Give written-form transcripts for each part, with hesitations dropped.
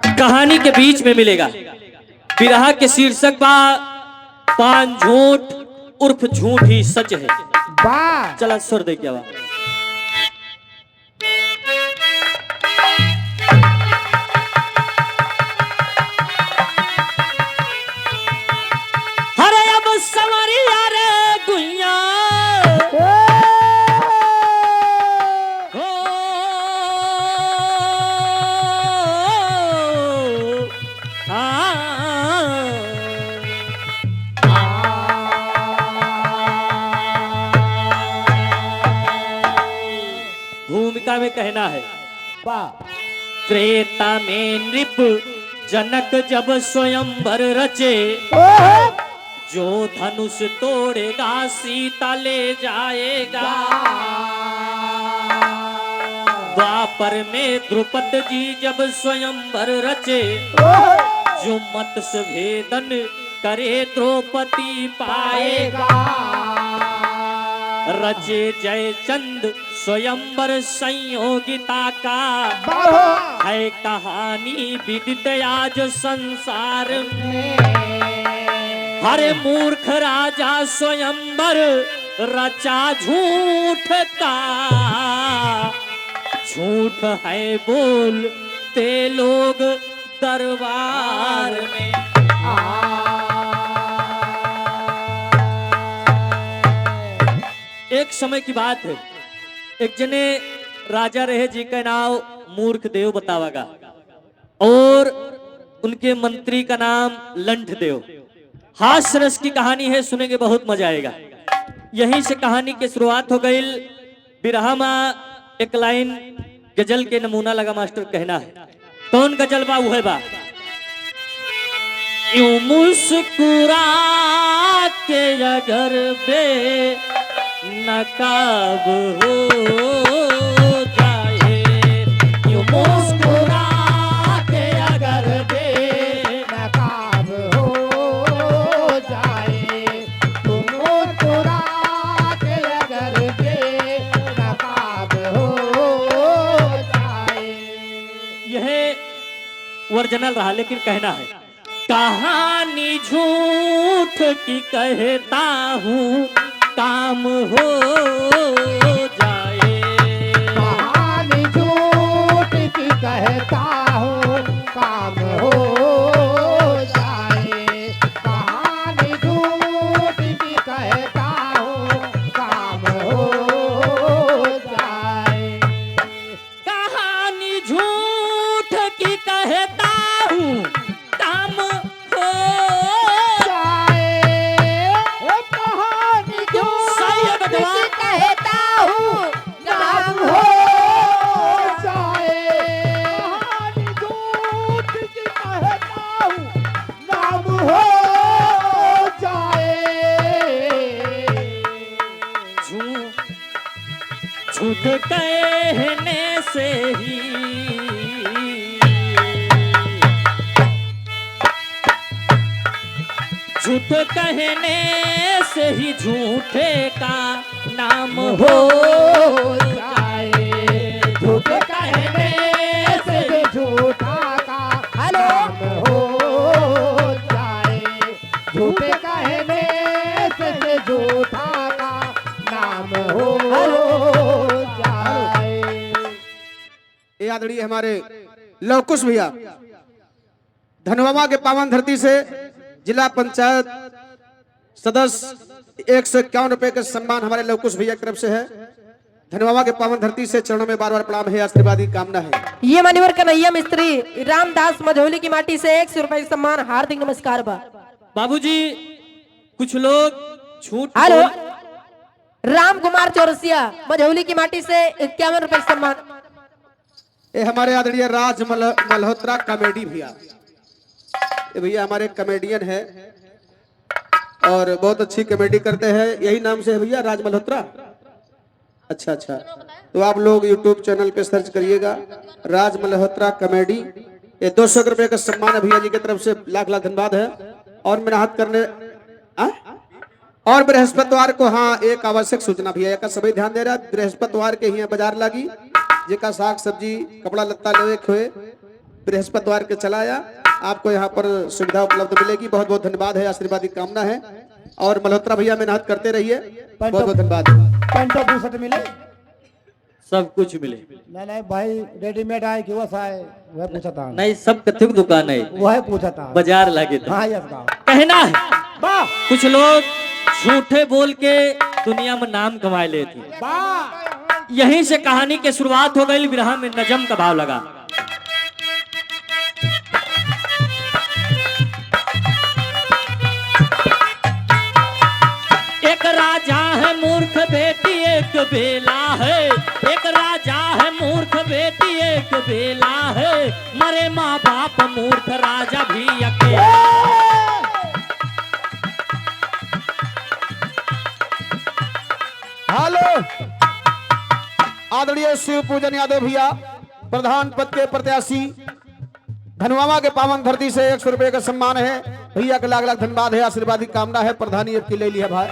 कहानी के बीच में मिलेगा। बिरहा के शीर्षक बा पान झूठ उर्फ झूठ ही सच है। वाह चला स्वर दे क्या बा। अरे अब संवरिया रे गुइया हो भूमिका में कहना है। वाह त्रेता में नृप जनक जब स्वयंवर रचे, जो धनुष तोड़ेगा सीता ले जाएगा। द्वापर में द्रुपद जी जब स्वयंवर रचे, जो मत्स्य भेदन करे द्रौपदी पाएगा। रचे जयचंद स्वयंवर संयोगिता का, है कहानी विदित आज संसार में। हरे मूर्ख राजा स्वयंवर रचा झूठ का, झूठ है बोलते लोग दरबार में। एक समय की बात है, एक जने राजा रहे जी का नाम मूर्ख देव बतावागा, और उनके मंत्री का नाम लंठ देव। हास्य रस की कहानी है, सुनेंगे बहुत मजा आएगा। यहीं से कहानी की शुरुआत हो गई। बिरहा में एक लाइन गजल के नमूना लगा मास्टर कहना है। कौन गजल बा वो है बा। यूं मुस्कुरा के अगर बे नकाब हो जाए, यूं मुस्कुरा के अगर नकाब हो जाए, तुम मुस्कुरा के अगर नकाब हो जाए। यह ओरिजिनल रहा, लेकिन कहना है। कहानी झूठ की कहता हूँ काम हो जाए, कहानी झूठ की कहता हूँ काम हो जाए, कहानी झूठ की कहता हूँ काम हो जाए, कहानी झूठ की कहता हूँ काम हो जाए, कहानी सही है झूठ बेटवा। की कहता हूँ काम हो जाए, कहानी झूठ की कहता हूँ काम हो जाए। झूठ कहने से ही झूठ कहने से ही झूठे का नाम हो जाए, झूठ कहने से भी झूठा का नाम हो जाए, झूठ कहने से भी झूठा का नाम हो जाए। ये आदरणीय हमारे लवकुश भैया धनवामा के पावन धरती से जिला पंचायत सदस्य 151 रुपए का सम्मान हमारे लवकुश भैया की तरफ से है। धनवामा के पावन धरती से चरणों में बार बार प्रणाम है, आशीर्वाद की कामना है। ये मान्यवर कन्हैया मिस्त्री रामदास मझौली की माटी से 100 रुपए सम्मान, हार्दिक नमस्कार बा। बाबूजी कुछ लोग झूठ हेलो, राम कुमार चौरसिया मझौली की माटी से 51 रुपए सम्मान। ये हमारे आदरणीय राज मल्होत्रा कॉमेडी भैया, ये भैया हमारे कॉमेडियन है और बहुत अच्छी कॉमेडी करते हैं। यही नाम से है भैया राज मल्होत्रा। अच्छा अच्छा, तो आप लोग YouTube चैनल पे सर्च करिएगा राज मल्होत्रा कॉमेडी। ये 200 रुपए का सम्मान है भैया जी की तरफ से, लाख लाख धन्यवाद है। और मेहनत करने और बृहस्पतिवार को हाँ एक आवश्यक सूचना भैया का सभी ध्यान दे रहा है। बृहस्पतिवार के ही बाजार लागी जेका साग सब्जी कपड़ा लत्ता लेवे हुए बृहस्पतिवार के चला आया। आपको यहाँ पर सुविधा उपलब्ध मिलेगी। बहुत बहुत धन्यवाद है, आशीर्वाद की कामना है। और मल्होत्रा भैया मेहनत करते रहिए। बहुत बहुत धन्यवाद। पैंट और बुशर्ट मिले? सब कुछ मिले। नहीं भाई, रेडीमेड आए कि वैसा है? वह पूछा था। नहीं, सब कथिक दुकान है, वह पूछा था। बाजार लागे था। हाँ यस का कहना है वाह कुछ लोग झूठे बोल के दुनिया में नाम कमा लेते। वाह। यहीं से कहानी की शुरुआत हो गई। विरह में नजम का भाव लगा। एक राजा है मूर्ख बेटी एक बेला है, एक राजा है मूर्ख बेटी एक बेला है, मरे माँ बाप मूर्ख राजा भी अकेला। हेलो आदरणीय शिव पूजन यादव भैया, प्रधान पद के प्रत्याशी, धनवामा के पावन धरती से 100 रुपए का सम्मान है। भैया का लाख लाख धन्यवाद है, आशीर्वाद की कामना है। प्रधानी अब की ले लिया भाई।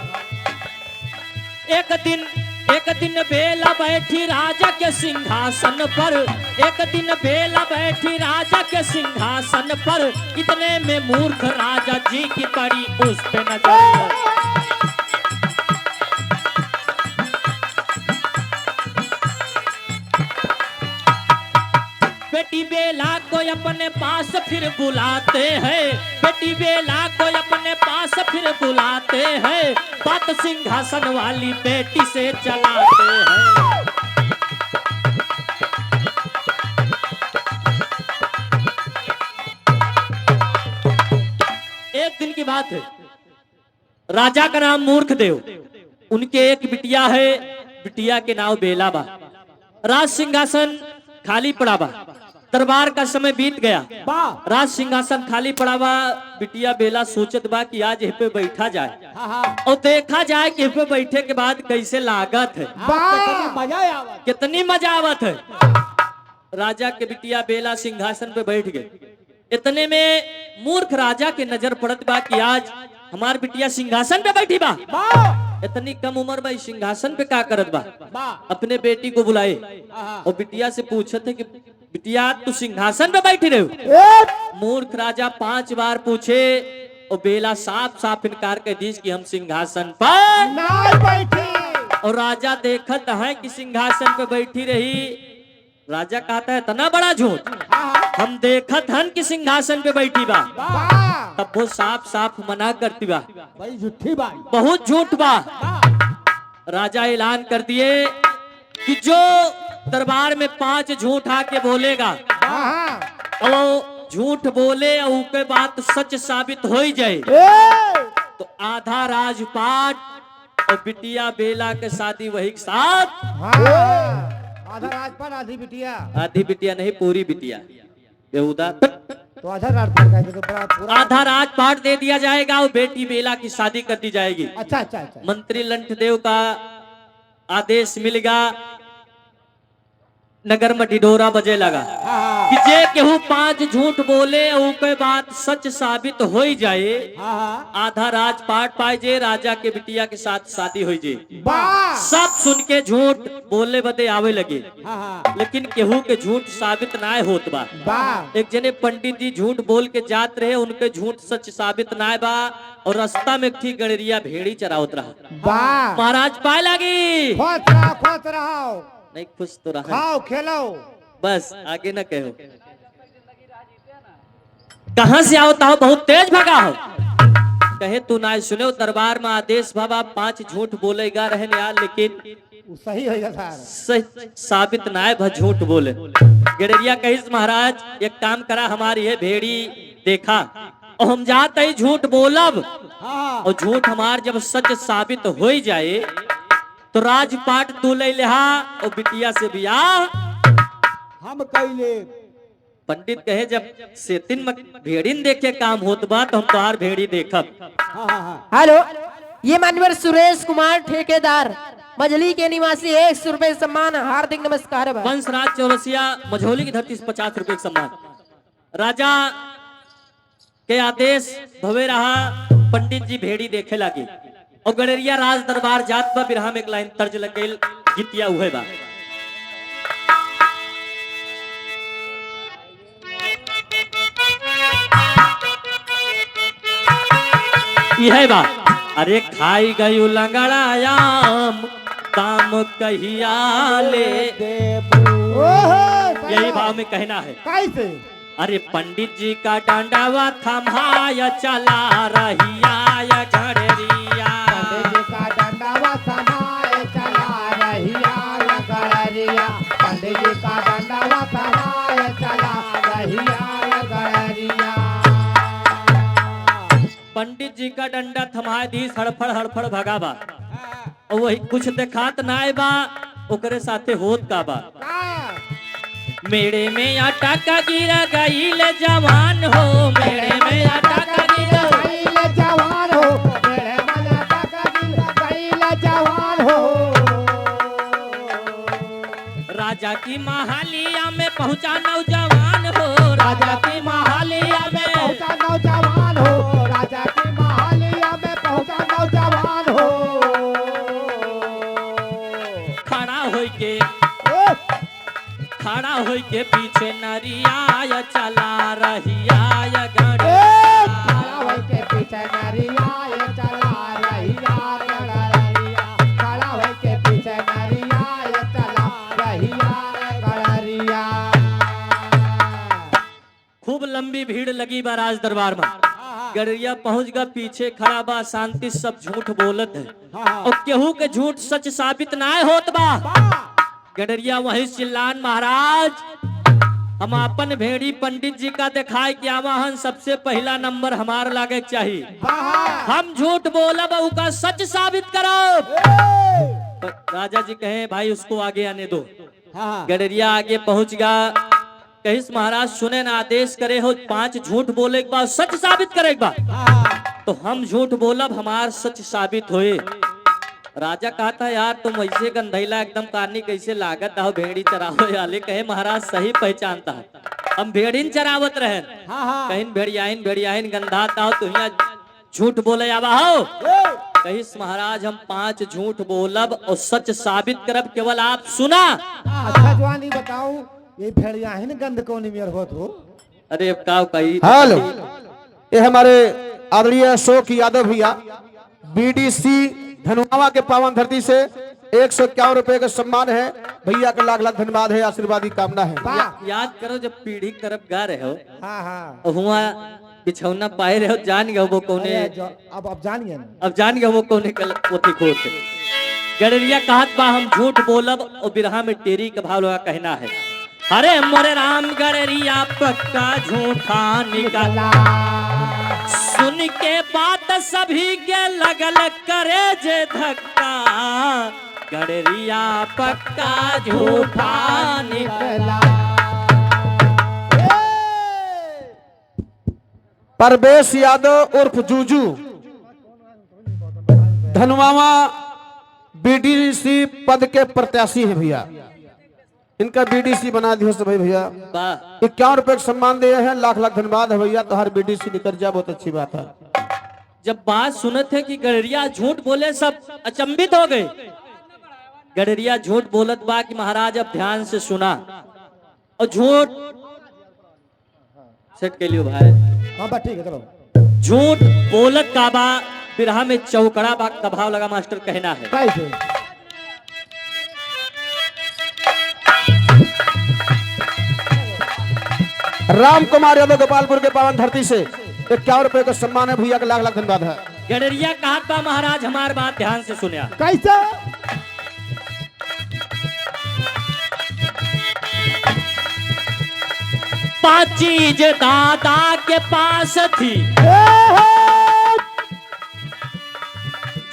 एक दिन बेला बैठी राजा के सिंहासन पर, एक दिन बेला बैठी राजा के सिंहासन पर, इतने में मूर्ख राजा जी की पड़ी उस पे नजर। बेटी बेला को अपने पास फिर बुलाते हैं, बेटी बेला को अपने पास फिर बुलाते हैं, बात सिंहासन वाली बेटी से चलाते हैं। एक दिन की बात है, राजा का नाम मूर्ख देव, उनके एक बिटिया है, बिटिया के नाम बेला बा। राज सिंहासन खाली पड़ा बा, दरबार का समय बीत गया, राज सिंहासन खाली पड़ा बा। बिटिया बेला सोचत बा कि आज यहाँ पे बैठा जाए और देखा जाए कि यहाँ पे बैठे के बाद कैसे लागत है, कितनी मजा आवत है। राजा के बिटिया बेला सिंहासन पे बैठ गए। इतने में मूर्ख राजा के नजर पड़त बा कि आज हमार बिटिया सिंहासन पे बैठी बा। इतनी कम उम्र में सिंहासन पे क्या करत बा। अपने बेटी को बुलाए और बिटिया से पूछे थे कि बिटिया तू सिंहासन पे बैठी रहे। मूर्ख राजा 5 बार पूछे और बेला साफ साफ इनकार कर दी कि हम सिंहासन पर नहीं बैठी। और राजा देखत है कि सिंहासन पे बैठी रही। राजा कहता है इतना बड़ा झूठ, हम देखत हन कि सिंहासन पे बैठी बा। तब वो साफ साफ मना करती बा, भाई झूठी बात, बहुत झूठ बा। राजा ऐलान कर दिए कि जो दरबार में 5 झूठ आके बोलेगा और वो झूठ बोले और उसके बात सच साबित हो ही जाए तो आधा राजपाट और बिटिया बेला के शादी वही के साथ। आधा राजपाट आधी बिटिया, आधी बिटिया नहीं पूरी बिटिया बेहुदा, तो आधा राजपाट का तो पूरा आधा राजपाट दे दिया जाएगा और बेटी बेला की शादी कर दी जाएगी। अच्छा अच्छा अच्छा। मंत्री लंठदेव का आदेश मिलेगा। नगर में ढिढोरा बजे लगा कि जे केहू 5 झूठ बोले और के बात सच साबित हो ही जाए आधा राजपाट पाए जे राजा के बिटिया के साथ शादी हो जे। सब सुन के झूठ बोले बदे आवे लगे, लेकिन केहू के झूठ साबित ना होत बा। एक जने पंडित जी झूठ बोल के जात रहे, उनके झूठ सच साबित ना बा और रास्ता में ठीक गड़रिया भेड़ी चरावत रहा। महाराज पाए लगी खोज रहा नहीं, खुश तो रहा, खाओ खेलो, बस आगे न कहो। कहां से आओ ताओ बहुत तेज भगा हो, कहे तू ना सुने दरबार में आदेश बाबा 5 झूठ बोलेगा रहने यार, लेकिन सही होगा सही साबित ना है झूठ बोले। गड़रिया कहिस महाराज एक काम करा, हमारी है भेड़ी देखा और हम जाते ही झूठ बोलब और झूठ हमार जब सच साबित हो ही जाए तो राजपाट तू ले लिहा और बिटिया से बियाह हम कैले। पंडित कहे जब सेतिन में भेड़िन देखे काम होत बा तो हम तोहार भेड़ी देखब। हेलो, ये मान्यवर सुरेश कुमार ठेकेदार मझली के निवासी 100 रुपए सम्मान हार्दिक नमस्कार। वंशराज चौरसिया मझौली की धरती से 50 रुपए सम्मान। राजा के आदेश भवे रहा, पंडित जी भेड़ी देखे लगे और गड़रिया राज दरबार जात बा। बिरहा में एक लाइन तर्ज लग गई, गीतिया उहे बा। यह बात अरे खाई गई लंगड़ायाम दाम कहिया ले यही भाव में कहना है। कैसे? अरे पंडित जी का डांडावा थमाया चला रहिया घड़रिया पंडित जी का डंडावा समाए चला रहिया गड़रिया, पंडित जी का डंडावा समाए चला रहिया गड़रिया। पंडित जी का डंडा थमाए दी हड़फड़ भगाबा और वही कुछ देखात नाय बा ओकरे साथे होत का बा। मेरे में आटा का गिरा गईल जवान हो, मेरे में आटा का गिरा गईल जवान हो, मेरे में आटा का गिरा गईल जवान हो। राजा की महालिया में पहुंचा नौजवान हो, राजा की महालिया में पहुंचा नौजवान हो, राजा की महालिया में पहुंचा नौजवान हो। खड़ा होई के पीछे नरिया चला रहिया खड़ा होई के पीछे नरिया चला रहिया गड़रिया, खड़ा होई के पीछे नरिया चला रहिया गड़रिया। खूब लंबी भीड़ लगी बा राज दरबार में। गड़रिया पहुंच गया, पीछे खड़ा बा, शांति सब झूठ बोलत है और केहू के झूठ सच साबित ना होत बा। गडरिया वही चिल्लान महाराज हम अपन भेड़ी पंडित जी का दिखाए कि आवाहन सबसे पहला नंबर हमार लागे चाहिए। हम झूठ बोलब का सच साबित करो। तो राजा जी कहे भाई उसको आगे आने दो। गडरिया आगे पहुंच गया, कहिस महाराज सुने ना आदेश करे हो 5 झूठ बोले के बाद सच साबित करे एक बार तो हम झूठ बोलब हमार सच साबित होए। राजा कहा था यार तुम ऐसे गंधैला एकदम कानी कैसे लागत हो भेड़ी चरावे वाले। कहे महाराज सही पहचानता है हम भेड़ीन चरावत रहे कहीं भेड़ियाइन गंधाता हो तुम झूठ बोले आवा हो। कहिस महाराज हम 5 झूठ बोलब और सच साबित करब केवल आप सुना। अच्छा जवानी बताओ ये भेड़िया है ना गंध कौन मेयर होत हो? अरे का कही हेलो, ये हमारे आदरणीय अशोक यादव भैया बीडीसी धनुआवा के पावन धरती से 151 रुपए का सम्मान है। भैया का लाख लाख धन्यवाद है, आशीर्वाद की कामना है। याद करो जब पीढ़ी की तरफ गा रहे हो हाँ हाँ हुआ बिछौना पाए रहे हो जान गए वो कौने अब जानिए अब जान गए वो कौने कल पोथी खोते। गडरिया कहत बा हम झूठ बोलब और बिरहा में टेरी का भाव लगा कहना है। अरे मोरे राम गडरिया पक्का झूठा निकला सुन के बात सभी के लगल करे जे धक्का गडरिया पक्का झूठा निकला। परवेश यादव उर्फ जूजू धनुआवा बीडीसी पद के प्रत्याशी है भैया, इनका बीडीसी बना दियो सब भैया। 51 रुपए का सम्मान दे हैं, लाख लाख धन्यवाद है भैया। तो हर बीडीसी निकल जा बहुत अच्छी बात है। जब बात सुने थे कि गडरिया झूठ बोले सब अचंभित हो गए। गडरिया झूठ बोलत बा कि महाराज अब ध्यान से सुना और झूठ सेट के लिए भाई हाँ बस ठीक है चलो। झूठ बोलत का बा बिरहा में चौकड़ा बा का भाव लगा मास्टर कहना है। कैसे? राम कुमार यादव गोपालपुर के पावन धरती से 51 रुपए का सम्मान है भैया का लाख लाख धन्यवाद है। गडरिया कहा बा महाराज हमार बात ध्यान से सुनिया। कैसे? पांच चीज दादा के पास थी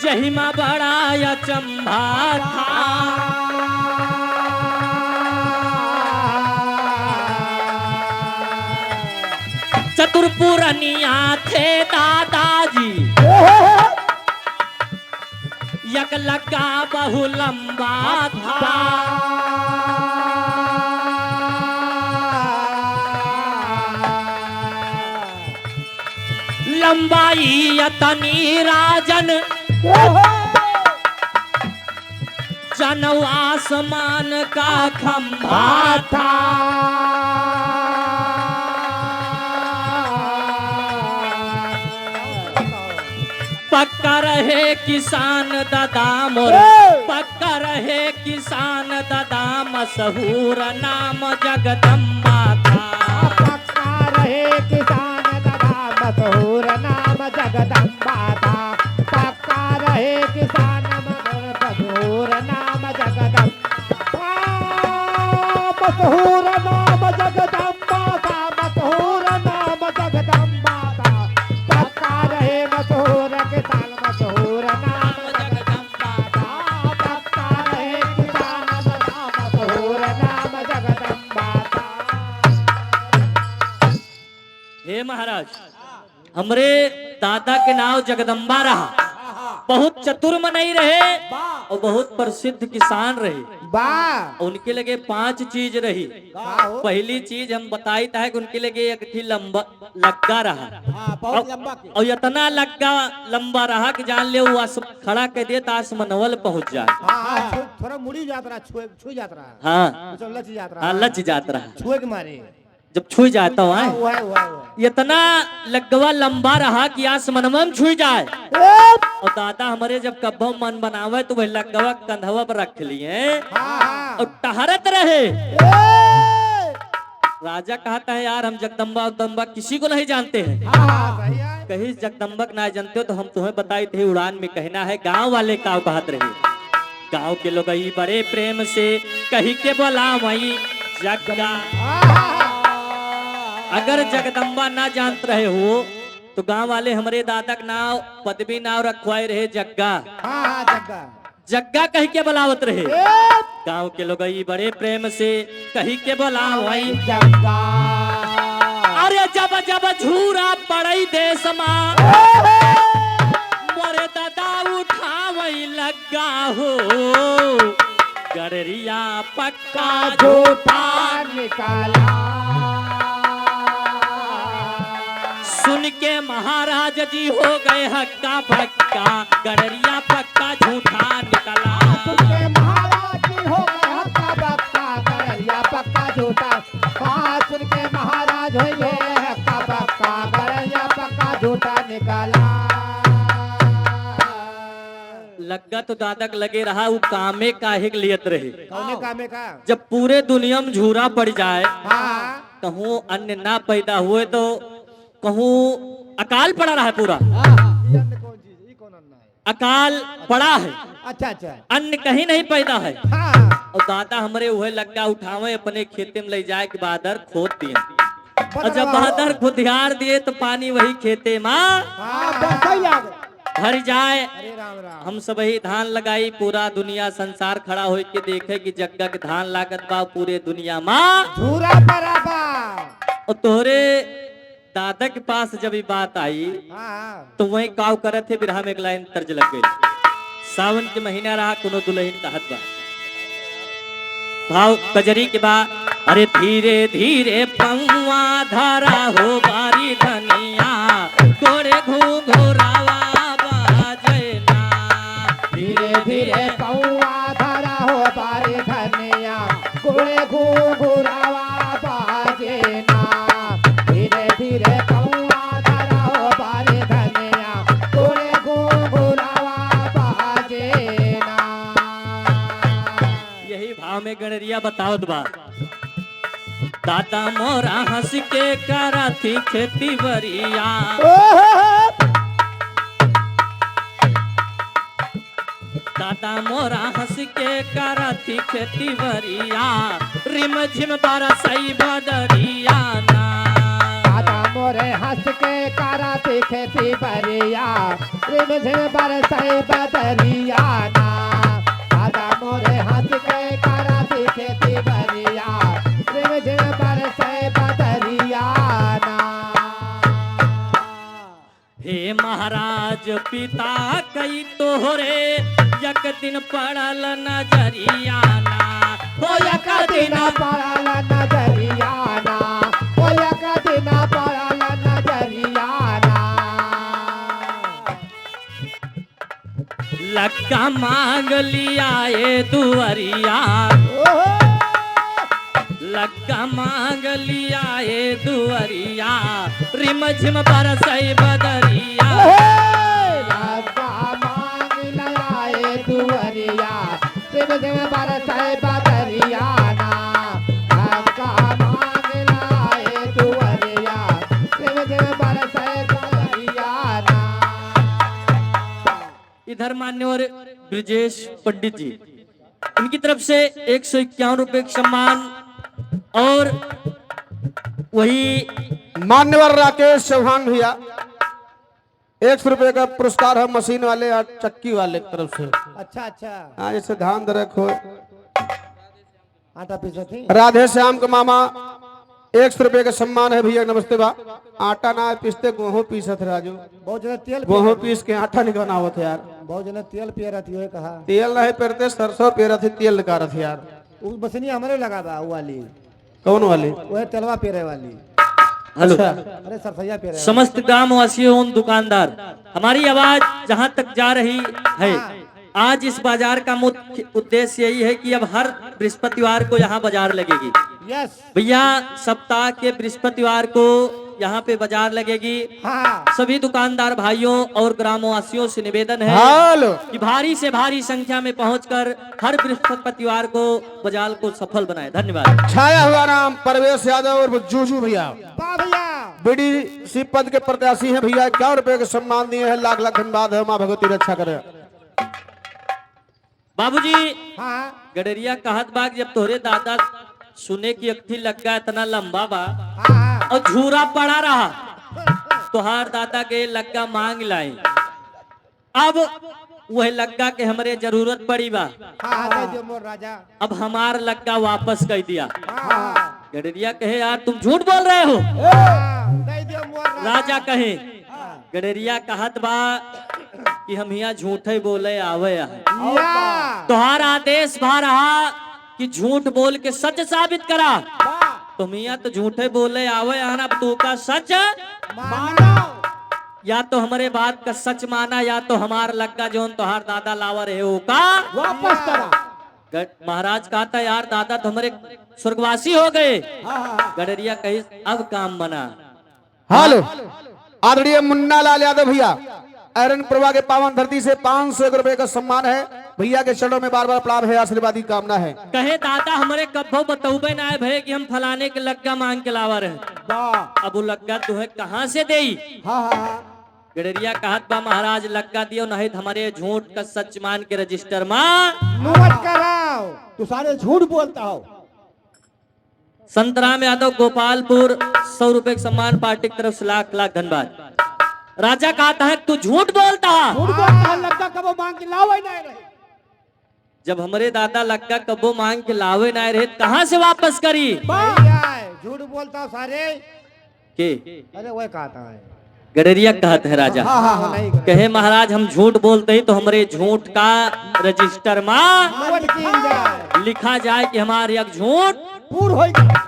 जही में बड़ा अचंभा था। चतुरपुरनिया थे दादाजी यक लगा बहु लंबा था। लंबाई यतनी राजन जनऊ आसमान का खंभा था। पक्का रहे किसान दादा मोर, पक्का रहे किसान दादा, मशहूर नाम जगदम्बा था। पक्का रहे किसान दादा, मशहूर नाम जगदम्बा था। पक्का रहे किसान मशहूर नाम जगदम्बा, मशहूर नाम जगदम्बा था, मशहूर नाम जगदम्बा था। पक्का रहे मशहूर किसान मशहूर नाम जगदम्बा था। पक्का रहे किसान मशहूर नाम जगदम्बा था। हे महाराज, हमरे दादा के नाम जगदम्बा रहा। बहुत चतुर मनई रहे और बहुत प्रसिद्ध किसान रहे। वाह, उनके लगे 5 चीज रही। वाह, पहली चीज हम बताई था कि उनके लगे एक थी लंबा लग्गा रहा। बहुत लंबा के। और इतना लग्गा लंबा रहा कि जान ले वो खड़ा कर दिया तो आसमनवल पहुंच जाए। थोड़ा मुड़ी जात रहा, छू जात रहा, हाँ लच जात रहा, हाँ, लच जात रहा। छुए के मारे। जब छू जाता हाँ, है हुआ है, हुआ है, हुआ है। इतना लग्गवा लंबा रहा कि आसमनवा में छू जाए। हाँ, और दादा हमारे जब कब्बो मन बनावे तो वह लग्गवा कंधवा पर रख लिए हाँ। और टहरत रहे। राजा कहता है यार हम जगदम्बा उदम्बा किसी को नहीं जानते हैं। हाँ, सही है। कहीं जगदम्बा को ना जानते हो तो हम तुम्हें बताई थे उड़ान में कहना है। गांव वाले का कहत रहे, गांव के लोग ही बड़े प्रेम से कही के बोला वही जगदा। अगर जगदम्बा ना जानते रहे हो तो गांव वाले हमारे दादा का नाव पदवी नाव रखवाए रहे जग्गा। हाँ, जग्गा। जग्गा कही के बुलावत रहे। गांव के लोग ही बड़े प्रेम से कही के बुलावई जग्गा। अरे जब जब झूरा पड़ई देश मां मोरे दादा उठावई लग्गा हो। गड़रिया पक्का झूठा निकाला। सुन के महाराज जी हो गए हक्का पक्का। गड़रिया पक्का झूठा निकला। सुनके महाराज जी हो गए हक्का बक्का, गड़रिया पक्का झूठा। हाँ, सुनके महाराज हो गए हक्का बक्का, गड़रिया पक्का झूठा निकाला। लग्गा तो दादा के लगे रहा वो कामे काहे के लियत रहे। कौने कामे का? जब पूरे दुनिया में झूरा पड़ जाए, हाँ, कहूँ अन्न ना पैदा हुए तो कहूँ अकाल पड़ा रहा है पूरा। कौन चीज? ये कौन अन्ना है? अकाल पड़ा है, अच्छा, अच्छा। अन्न कहीं नहीं पैदा है। हाँ, और दादा हमारे वह लग्गा उठावे अपने खेते में ले जाए के बहादुर खोद दिए। और जब बहादुर खुदियार दिए तो पानी वही खेते माँ हाँ, बस सही आ गए। भर जाए। अरे राम राम। हम सब ही धान लगाई, पूरा दुनिया संसार खड़ा हो के देखे कि जग्गा के धान लागत बा पूरे दुनिया माँ। झूरा बराबर। और तोहरे दादा के पास जब ये बात आई हाँ, तो वही काव करे थे बिरहा में एक लाइन तर्ज लग गई। सावन के महीना रहा कोनो दुल्हन कहत बा भाव कजरी के बा। अरे धीरे धीरे पौवा धारा हो बारी धनिया, गोरे घूंघरावा बाजना। धीरे धीरे पौआ धरा हो बारी धनिया, गोरे घुघुरावा बाजे ना। धीरे धीरे पौआ धरा हो बारी धनिया, गोरे घुघुरावा बाजे ना। यही भाव में गणरिया बतावत बा। दादा मोरा हंस के करा थी खेती बरिया, दादा मोरा हंस के करा थी खेती बरिया, रिम झिम बरसई बदरिया ना। दादा मोरे हंस के कराती खेती बरिया, रिम झिम बरसई बदरिया ना। दादा मोरे हंस के कराती खेती बरिया, रिम झिम बरसई बदरिया ना। हे महाराज पिता कई तोहरे एक दिन पड़ल नजरिया ना। हो एक दिन पड़ल नजरिया ना, हो एक दिन पड़ल नजरिया ना। लक्का मांग लिया ये दुअरिया, लक्का मांग लिया ये दुअरिया, रिम झिम बरसई बदरिया। दुवरिया रिम झिम बरसाए बदरिया ना हमका मांग लाए दुवरिया रिम झिम बरसाए बदरिया ना। इधर मान्यवर ब्रिजेश पंडित जी, उनकी तरफ से 151 रुपए का सम्मान। और वही मान्यवर राकेश चौहान भैया 100 रुपए का पुरस्कार है मशीन वाले और चक्की वाले की तरफ से। अच्छा अच्छा हाँ जैसे धान दरक हो। आटा पीसा थी राधे श्याम के मामा 100 रुपए का सम्मान है भैया। नमस्ते बा। आटा ना पीसते गेहूं पीसत राजू। बहुत जना तेल गेहूं पीस के आटा निकालना होता यार। बहुत जना तेल पिया रहती है कहा तेल नहीं पेरते सरसों पेरा थे तेल निकाल रहे यार। उस बसनी हमारे लगा बा वो वाली कौन वाले? वह तेलवा पेरे वाली। हेलो अरे सरसैया पेरे समस्त ग्राम वासियों एवं दुकानदार, हमारी आवाज जहां तक जा रही है, आज इस बाजार का मुख्य उद्देश्य यही है कि अब हर बृहस्पतिवार को यहाँ बाजार लगेगी। यस भैया सप्ताह के बृहस्पतिवार को यहाँ पे बाजार लगेगी। हाँ सभी दुकानदार भाइयों और ग्रामवासियों से निवेदन है हेलो कि भारी से भारी संख्या में पहुंचकर हर बृहस्पतिवार को बाजार को सफल बनाए। धन्यवाद। छाया हुआ नाम परवेश यादव और जूजू भैया वाह भैया बीडीसी पद के प्रत्याशी हैं भैया। 51 रुपए के सम्मान दिए हैं। लाख लाख धन्यवाद है। माँ भगवती रक्षा करे। बाबूजी हाँ गडरिया कहत बाग जब तोरे दादा सुने की अक्ति लग गया इतना लंबा बा हाँ और झूरा पड़ा रहा, तोहार दादा के लग्गा मांग लाए। अब वह लग्गा के हमरे जरूरत पड़ी बा, हाँ दे दियो मोर राजा। अब हमार लग्गा वापस कर दिया। हाँ गडरिया कहे यार तुम झूठ बोल रहे हो। दे दियो मोर राजा कहे गडरिया कहत बा कि हम यहाँ झूठे बोले आवे या तोहार आदेश भा रहा कि झूठ बोल के सच साबित करा। तुम यहाँ तो झूठे बोले आवे अब तू का सच मानो या तो हमारे बात का सच माना या तो हमार लग्गा जो तोहार दादा लावर है वो का वापस करा। महाराज कहा था यार दादा तो हमारे स्वर्गवासी हो गए। गडरिया कही अब काम बना। हेलो आदरणीय मुन्ना लाल यादव भैया आयरन प्रभा के पावन धरती से 501 रुपए का सम्मान है भैया के चरणों में बार बार प्रणाम है। आशीर्वादी कामना है। कहे दादा हमारे कब्बो बतौबे ना है भय कि हम फलाने के लग्गा मांग के लावर है। अब वो लग्गा तुम्हें कहाँ से देई? गडरिया कहत बा महाराज लग्गा दियो नहीं हमारे झूठ का सच मान के रजिस्टर मां मत कराओ तू सारे झूठ बोलता हो। संतराम यादव गोपालपुर 100 रुपए का सम्मान पार्टी की तरफ से लाख लाख धन्यवाद। राजा कहता है तू झूठ बोलता है। झूठ बोलता है लग्गा कबो मांग के लाओ ही नहीं रहे। जब हमारे दादा लग्गा कब्बो मांग के लावे ना रहे कहां से वापस करी? झूठ बोलता हो सारे के अरे वह कहता है गडरिया कहते हैं राजा नहीं कहे महाराज हम झूठ बोलते ही तो हमारे झूठ का रजिस्टर मां नोट की जाए लिखा जाए कि हमारे एक झूठ पूर होएगा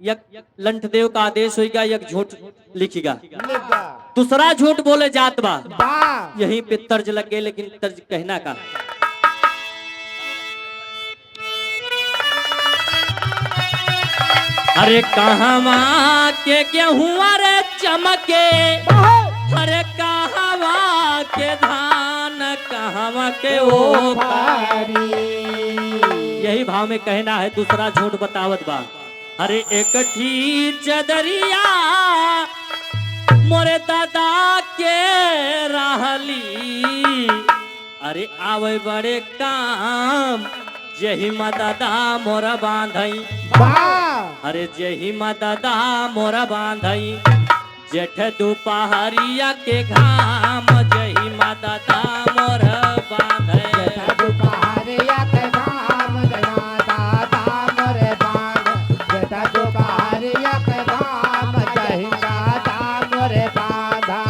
एक लंठदेव का आदेश होगा एक झूठ लिखेगा। लिखा दूसरा झूठ बोले जात बा वाह यहीं पे तर्ज लग गए लेकिन तर्ज कहना का अरे कहवा के गेहूं रे चमके अरे कहवा के धान कहवा के ओ भारी यही भाव में कहना है। दूसरा झूठ बतावत बा अरे एक ठी चदरिया मोरे दादा के रहली अरे आवे बड़े काम जही दादा मोरा बांधई वाह अरे जही दादा मोरा बांधई जेठ दोपहरिया के घाम जही दादा मोरा बांधई दुपहरिया के धाम गया दादा मोरे बांध बेटा दुपहरिया के धाम जही दादा मोरे बांधा।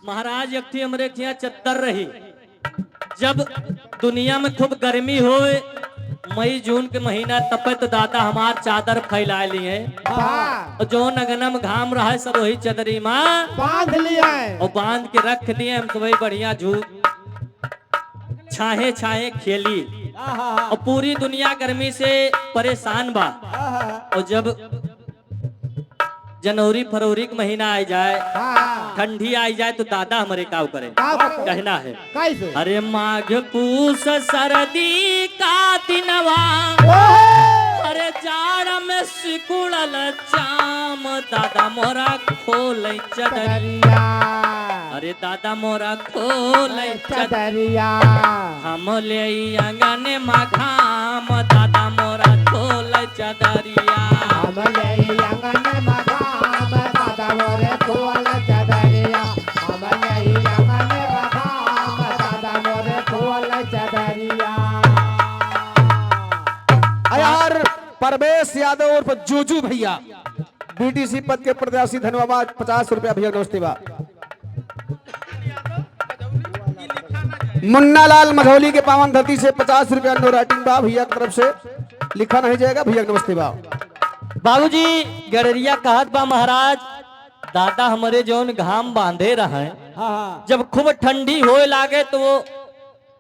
महाराज एक थी हमरे यहाँ चद्दर रही जब दुनिया में खूब गर्मी हो मई जून के महीना तपे तो दादा हमार चादर फैला लिए वाह और जो नगनम घाम रहा है सब वही चदरी माँ बांध लिया है और बांध के रख दिए हम तो वही बढ़िया छाहे छाहे खेली और पूरी दुनिया गर्मी से परेशान बा। और जब जनवरी फरवरी का महीना आ जाए ठंडी आई जाए तो दादा हमारे काव करे। का करे? कहना है कैसे? अरे माघ पूस सर्दी का दिनवा, अरे जाड़ में सिकुड़ल चाम, दादा मोरा खोल चदरिया, चदरिया, अरे दादा मोरा खोल चदरिया, चदरिया, हम ले आंगन मघाम, दादा मोरा खोल चदरिया। हमले अंगन मकाम, दादा मोरे खोल चदरिया, हमले अंगन मकाम, दादा मोरे खोल चदरिया। यार परवेश यादव और जूजू भैया बीटीसी पद के प्रत्याशी, धन्यवाद। 50 रुपया भैया, नमस्ते बा। मुन्ना लाल मझौली के पावन धरती से 50 रुपया नो राइटिंग बा भैया की तरफ से, लिखा नहीं जाएगा भैया, नमस्ते बा। बाबूजी गडरिया कहत बा महाराज, दादा हमारे जौन घाम बांधे रहे, जब खूब ठंडी होए लागे तो वो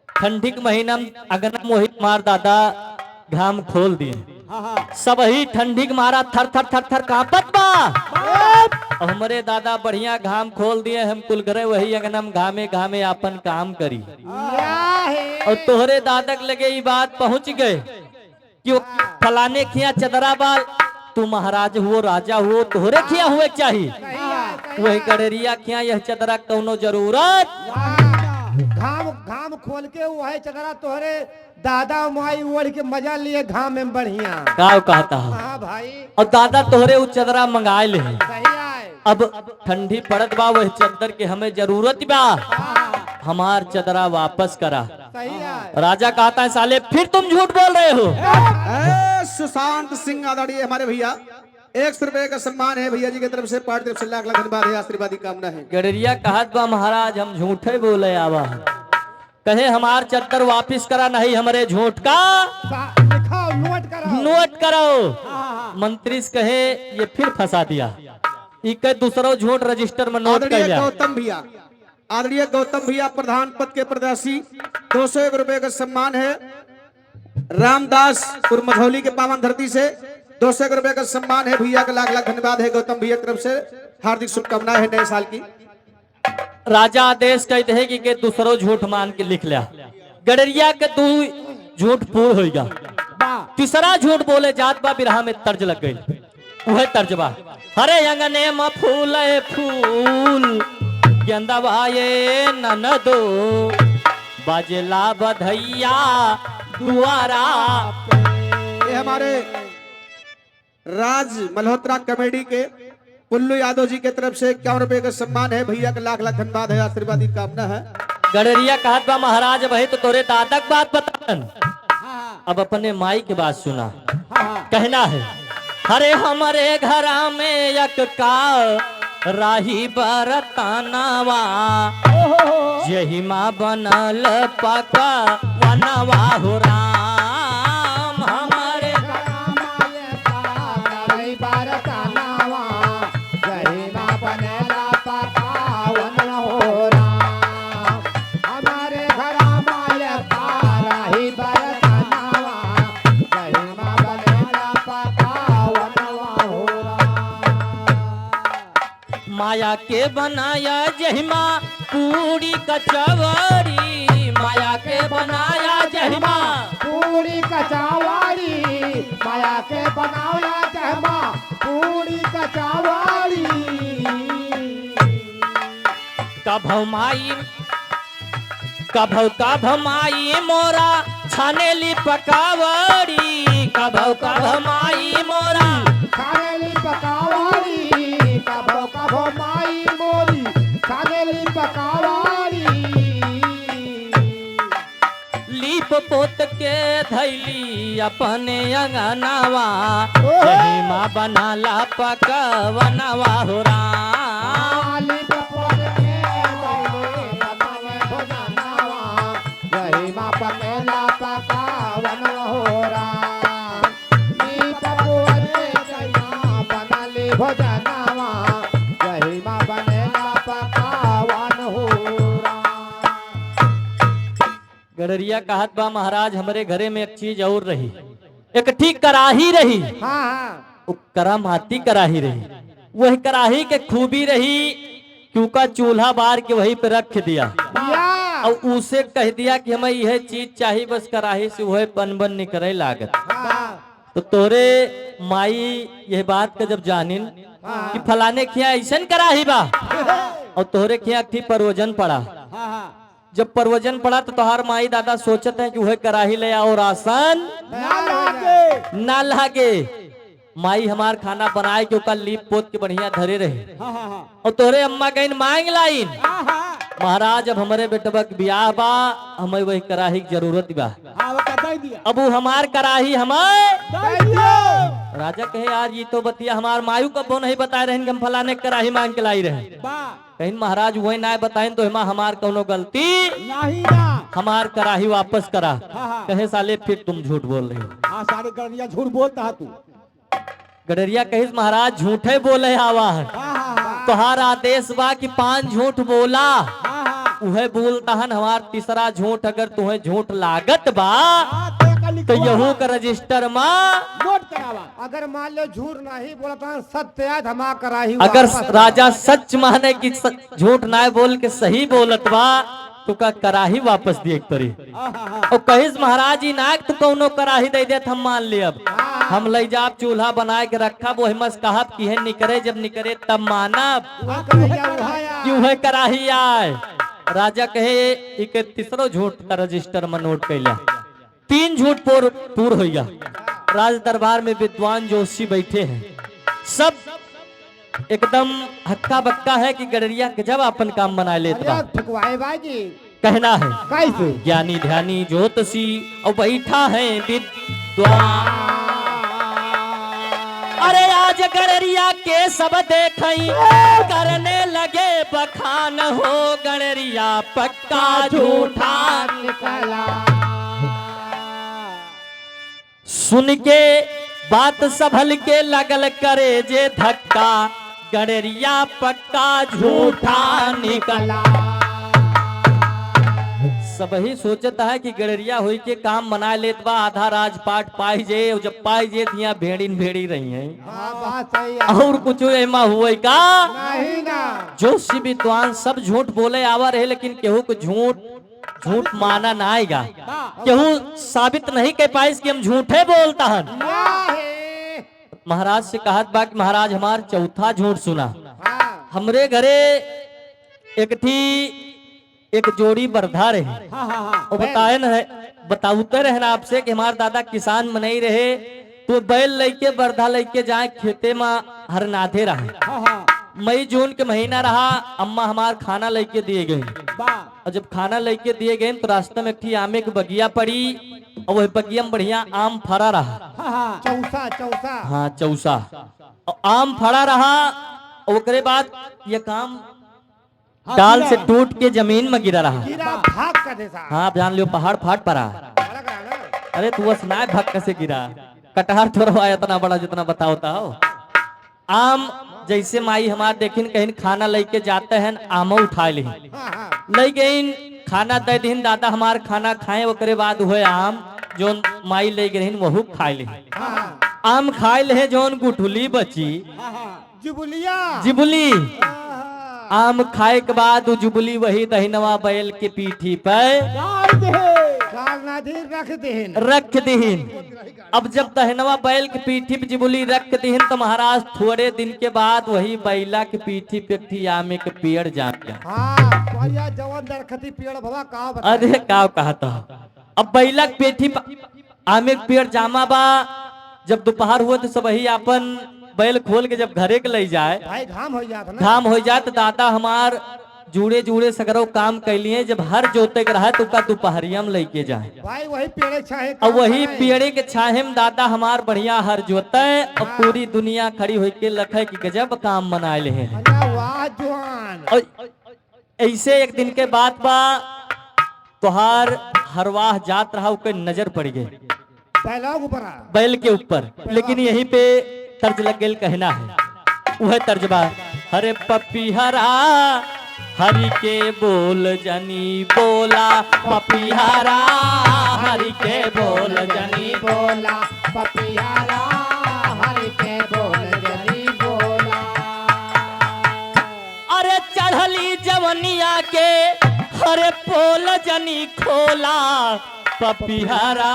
ठंडी के महीना में अगना मोहित मार दादा घाम खोल दिए, सब ही ठंडी के मारा थर थर थर थर कांपत बा। और हमारे दादा बढ़िया घाम खोल दिए, हम कुल करे वही अंगना में घामे घामे अपन काम करी। और तोहरे दादक लगे ये बात पहुंच गए कि वो फलाने खिया चदरा बाल, तू महाराज हुओ राजा हुओ, तोहरे खिया हुए चाहिए, वही गडरिया खिया यह चदरा कौनो जरूरत। घाम घाम खोल के वही चदरा तोहरे दादा माई ओढ़ के मजा लिए घाम में बढ़िया। का कहता है हाँ भाई, और दादा तोहरे वो चदरा मंगाए ले, सही आए। अब ठंडी पड़त बा, वही चद्दर के हमें जरूरत बा, हमार चदरा वापस करा। सही आए। राजा कहता है साले फिर तुम झूठ बोल रहे हो। सुशांत सिंह आदरणीय हमारे भैया, 100 रुपए का सम्मान है भैया जी की तरफ से, पार्टी तरफ से लाख लाख धन्यवाद है, आशीर्वादी कामना है। गडरिया कहत बा महाराज हम झूठे बोले आवा, कहे हमार चद्दर वापिस करा, नहीं हमारे झूठ का लिखाओ, नोट करो। नोट करो। मंत्री से कहे ये फिर फंसा दिया, इके दूसरा झूठ रजिस्टर में नोट कर आदरणीय लिया। गौतम भैया, आदरणीय गौतम भैया प्रधान पद के प्रत्याशी, 201 रुपए का सम्मान है। रामदास और मझौली के पावन धरती से 201 रुपए का सम्मान है भैया का, लाख लाख धन्यवाद है गौतम भैया की तरफ से, हार्दिक शुभकामनाएं है नए साल की। राजा आदेश कहते हैं कि के दूसरो झूठ मान के लिख लिया, गडरिया के दू झूठ पूर्ण हो गया, तीसरा झूठ बोले जात बा बिरहा में तर्ज लग गई, वह तर्ज बा हरे अंगने में फूल फूल, गेंदा ये ननदो बाजेला बधैया दुआरा। ये हमारे राज मल्होत्रा कमेटी के पुल्लू यादव जी के तरफ से 51 रुपए का सम्मान है भैया का, लाख लाख धन्यवाद है, आशीर्वादी कामना है। गडरिया कहत बा महाराज भाई तो तोरे दादक बात बतान, अब अपने माई की बात सुना। कहना है हरे हमारे घरा में एक का राही बरतानावा, यही माँ बनल पका वनवा हो राम, हमारे माया के बनाया जहिमा पूरी कचौरी, माया के बनाया जहिमा पूरी कचौड़ी, माया के बनाया जहमा पूरी कचौड़ी। कभौ माई कभौ माई मोरा छानेली पकावड़ी, कभौ माई मोरा खानेली पकावाड़ी, कभो कभो माई मोरी खानेली पकावाड़ी। लीप पोत के धैली अपने अंगनावा, यही माँ बनाला पकवनवा हो राम। आली पपोर के बैले बनावे भोजनावा, यही माँ पकेला पकावन हो राम। ली पपोर के जैना बनाली भोजनावा, यही माँ बनेला पकावन हो राम। गडरिया कहत बा महाराज हमारे घरे में एक चीज और रही, एक ठीक कराही रही, हाँ हाँ, वो करामाती कराही रही, वही कराही के खूबी रही क्योंकि चूल्हा बार के वहीं पे रख दिया या और उसे कह दिया कि हमें यह चीज चाहिए, बस कराही से वह बन निकले लागत। तो तोरे माई यह बात का जब जानिन कि फलाने खिया ऐसन कराही बा और तोहरे खिया थी परवजन पड़ा, जब परवजन पड़ा तो तोहार माई दादा सोचते हैं कि वह कराही ले आओ, राशन ना लागे। माई हमार खाना बनाए के ओकर लीप पोत के बढ़िया धरे रहे और तोहरे अम्मा कहीं मांग लाइन, महाराज अब हमारे बेटवा के ब्याह बा, हमें वही कराही की जरूरत बा, अब वो हमार कराही हमारे। राजा कहे यार ये तो बतिया हमार मायू कबो नहीं बताए रहे कि हम फलाने कराही मांग के लाई रहे। कहीं महाराज वही ना बताए तो हमार कोनो गलती नहीं ना। हमार कराही वापस करा। कहे साले फिर तुम झूठ बोल रहे हो। हाँ सारे गड़िया झूठ बोलता है तू। गडरिया कहिस महाराज झूठे बोले आवा है, तुहार आदेश बा कि 5 झूठ बोला, उहे बोलता हन हमार तीसरा झूठ अगर तुम्हें झूठ लागत बा तो यहू का रजिस्टर माँ नोट करावा। अगर मान लो झूठ नहीं बोलता सत्य धमा कराही अगर वापस। राजा सच माने कि झूठ ना बोल के सही बोलत बा तो का कराही वापस दिए तरी। और कहिस महाराज जी नाक तो कौनो कराही दे देत हम मान ले, अब हम ले जाब चूल्हा बनाए के रखा वो हिमस कहब कि है निकरे, जब निकरे तब मानब क्यों है कराही आए। राजा कहे एक तीसरो झूठ का रजिस्टर में नोट कैला, 3 झूठ पूर हो गया। राज दरबार में विद्वान जोशी बैठे हैं, सब एकदम हक्का बक्का है कि गडरिया के जब अपन काम बना लेता। ठुकवाए बाजी कहना है कैसे ज्ञानी ध्यानी ज्योतिषी और बैठा है विद्वान। अरे आज गडरिया के सब देखई करने लगे बखान हो, गडरिया पक्का झूठा निकला। सुन के बात संभल के लगल करे जे धक्का, गडरिया पक्का झूठा निकला। सब ही सोचता है कि गडरिया हुई के काम बना लेत बा, आधा राजपाट पाई जे, और जब पाई जे यहाँ भेड़ी रही है हाँ बात सही है। और कुछ एमा हुए का नहीं ना जोशी विद्वान सब झूठ बोले आवा रहे, लेकिन केहू को झूठ माना ना आएगा, केहू साबित नहीं कह पाए कि हम झूठे बोलता हन। नहीं। महाराज से कहा बा कि महाराज हमार चौथा झूठ सुना। हाँ हमरे घरे एक जोड़ी बरधा रहे और बताते रहे ना आपसे कि हमारे दादा किसान में नहीं रहे तो बैल लेके बरधा लेके जाए खेते में हरनाथे रहे। मई जून के महीना रहा, अम्मा हमार खाना लेके दिए गए और जब खाना लेके दिए गए तो रास्ते में एक आमे की बगिया पड़ी और वह बगिया में बढ़िया आम फरा रहा। चौसा हाँ चौसा, और आम फड़ा रहा और उसके बाद ये काम डाल से टूट के जमीन में गिरा रहा। गिरा भाग का देसा। हाँ आप जान लियो पहाड़ फाट पड़ा। अलग रहा ना। अरे तू सुना भाग कैसे गिरा, कटहर थोड़ा इतना बड़ा जितना बताओता हो। आम जैसे माई हमार देखिन कहीं खाना लेके जाते हैं, आम उठा ली हाँ हाँ ले गई, खाना दे दिन दादा हमार खाना खाए, ओकरे बाद हुए आम जो माई ले गई वहू खाए ली। हाँ आम खाए ले जोन गुठुली बची जुबलिया जिबुली, आम खाए के बाद जुबली वही दहिनवा बैल के पीठी पे रख दीन। अब जब दहिनवा बैल के पीठी पे जिबुली रख दीन तो महाराज थोड़े दिन के बाद वही बैला के पीठी पे थी आमे के पेड़ जाम गया। हाँ जवान दरखती पेड़ भवा का बता। अरे का कहता, अब बैला के पीठी पे आमे के पेड़ जामा बा। जब दोपहर हुआ तो सब वही अपन बैल खोल के जब घरे के ले जाए, भाई घाम हो जाता ना। घाम हो जाए तो दादा हमार जुड़े सगरो काम कैलिए, जब हर जोते के रहा तो का दोपहरिया में लेके जाए भाई वही पेड़े छाहे और वही पेड़े के छाहे में दादा हमार बढ़िया हर जोते और पूरी दुनिया खड़ी होके लखे कि गजब काम बना ले हैं। वाह जवान। और ऐसे एक दिन के बाद बा तोहार हरवाह जात रहा, उसके नजर पड़ गई बैल के ऊपर, लेकिन यहीं पे तर्ज लग गई। कहना है वह तर्जबा, हरे पपीहरा हरि के बोल जनी बोला, पपीहरा हरि के बोल जनी बोला, पपियारा हरि के बोल जनी बोला। अरे चढ़ल जवनिया के हरे पोल जनी खोला पपिहरा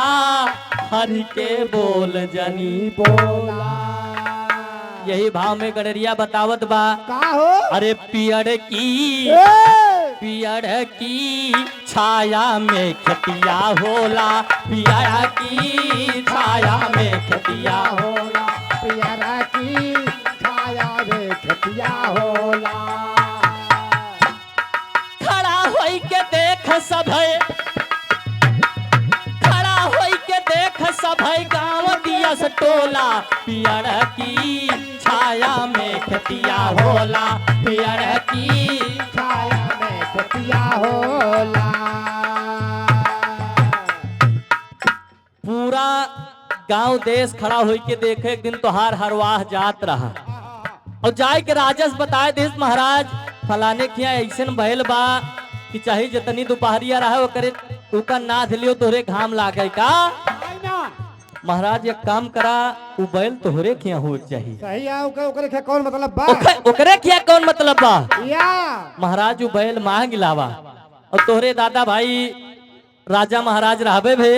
हरि के बोल जनी बोला यही भाव में गडरिया बतावत बा का हो अरे पियड़ की छाया में खटिया होला पियड़ की छाया में खटिया होला पियरा की छाया रे खटिया होला खड़ा होई के देख सभय खड़ा होई के देख सभय गाँव दिया से टोला पियड़ की छाया में खटिया होला पियड़ की छाया में खटिया होला पूरा गांव देश खड़ा होई के देखे एक दिन तोहार हरवाह जात रहा और जाए के राजस बताए देश महाराज फलाने किया ऐसे बैल बा कि चाहे जितनी दोपहरिया रहा वो करे उका नाथ लियो तोहरे घाम लागे का महाराज एक काम करा वो बैल तोहरे किया हो चाहिए सही है ओकरे के कौन मतलब बा ओकरे किया कौन मतलब बा या महाराज वो बैल मांग लावा और तोहरे दादा भाई राजा महाराज रहबे भे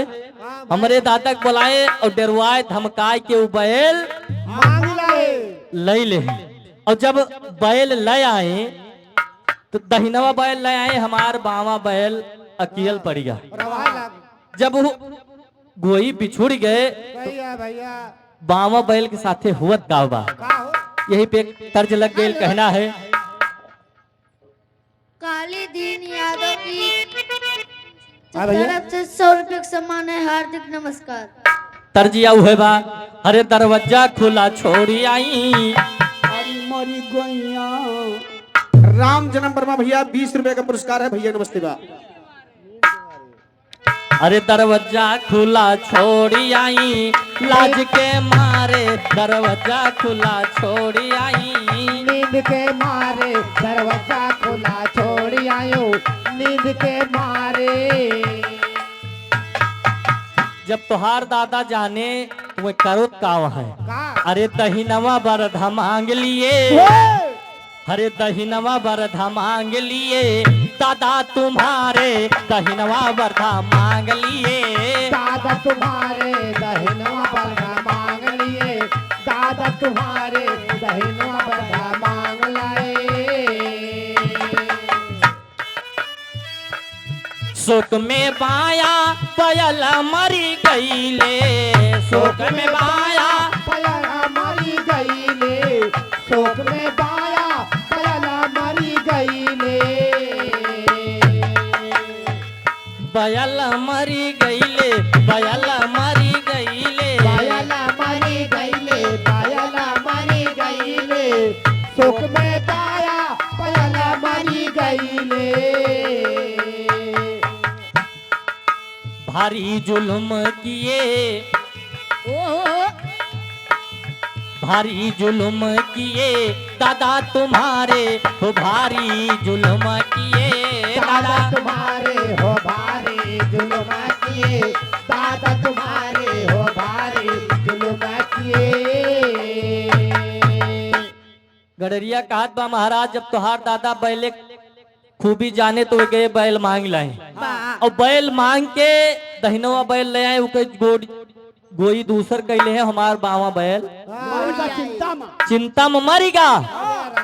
हमरे दादा के बुलाए और डरवाए धमकाए के वो बैल मांग लाए ले ले और जब बैल ले आए तो दहिनवा बैल ले आए हमार बावा बैल अकेल पड़ गया रवाए लग जब वो गोई बिछुड़ गए सही है भैया बावा बैल के साथे हुवत गावबा का हो यही पे एक तर्ज लग गई कहना है काली दीन यादव की हाँ भैया। तरफ से 100 रुपये का सम्मान है हार्दिक नमस्कार। तर्जिया हुए बा अरे दरवाजा खुला छोड़ी आई अरे मरी गैया राम जन्म वर्मा भैया 20 रुपए का पुरस्कार है भैया नमस्ते बा अरे दरवाजा खुला छोड़ी आई लाज के मारे दरवाजा खुला छोड़ी आई नींद के मारे दरवाजा खुला छोड़ी आयो नींद के मारे जब तुहार दादा जाने तुम्हें करो काव है का अरे दहिनवा बरधा मांग लिए अरे दहिनवा बरधा मांग लिए दादा तुम्हारे दहिनवा बरधा मांग लिए दादा तुम्हारे दहिनवा बरधा मांग लिए दादा तुम्हारे दहिनवा बरधा मांग लाए शोक में बाया पयल मरी गईले शोक में बाया पयला मरी गईले शोक में बाया पयला मरी गईले बयल मरी गईले बयल मरी गईले पायला मरी गईले पायला मरी गईले शोक में पाया पायला मरी गईले भारी जुल्म किए भारी जुल्म किए दादा तुम्हारे हो भारी जुल्म किए दादा दादा तुम्हारे हो भारी जुल्म किए दादा तुम्हारे हो भारी जुल्म किए गडरिया कहत बा महाराज जब तुहार दादा बैले खूबी जाने तो वे गए बैल मांग लाए और बैल मांग के दहिनवा बैल ले आए उके गोई दूसर कैले है हमार बावा बैल चिंता में चिंता में मरीगा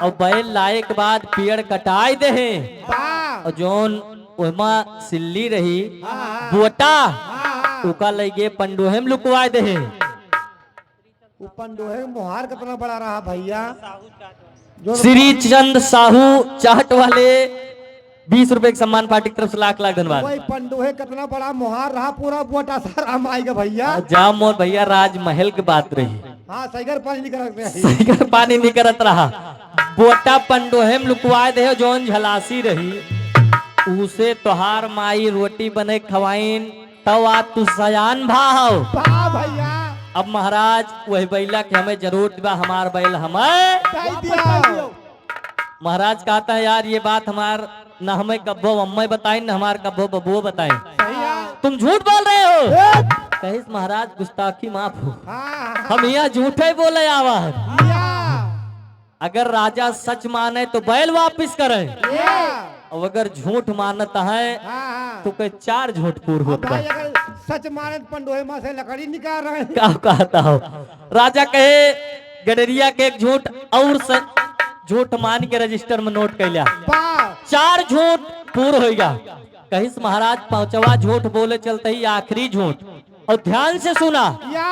और बैल लाए के बाद पेड़ कटाई दे है वाह और जोन ओमा सिल्ली रही बोटा उका लगे पंडोहे में लुकवाए दे है वो पंडोहे मुहार कितना बड़ा रहा भैया जो श्री चंद साहू चाहट वाले 20 रुपए के सम्मान पार्टी की तरफ से लाख लाख धन्यवाद वही पंडोहे कितना बड़ा मुहार रहा पूरा बोटा सारा आएगा भैया जाम मोर भैया राजमहल की बात रही हाँ सही पानी नहीं कर सही कर पानी नहीं करत रहा बोटा पंडोहे में लुकवाए दे जोन झलासी रही उसे तोहार माई रोटी बने खवाइन तब आ तू सयान भाव वाह भैया अब महाराज वही बैला के हमें जरूरत बा हमार बैल हमें कह दिया महाराज कहता है यार ये बात हमार न हमें कब्बो अम्मा बताई न हमार कब्बो बबुओ बताई सही है तुम झूठ बोल रहे हो कहिस महाराज गुस्ताखी माफ हो हाँ हम यहाँ झूठे बोले आवा है या अगर राजा सच माने तो बैल वापिस करे या अब अगर झूठ मानता है हाँ हाँ तो कोई 4 झूठ पूर अब होता भाई है। अगर सच माने तो पंडोहे माँ से लकड़ी निकाल रहे हैं। क्या कहता हो? राजा कहे गडरिया के एक झूठ और झूठ मान के रजिस्टर में नोट कर लिया। वाह 4 झूठ पूर हो गया। कहिस महाराज 5वां झूठ बोले चलते ही आखिरी झूठ। और ध्यान से सुना, या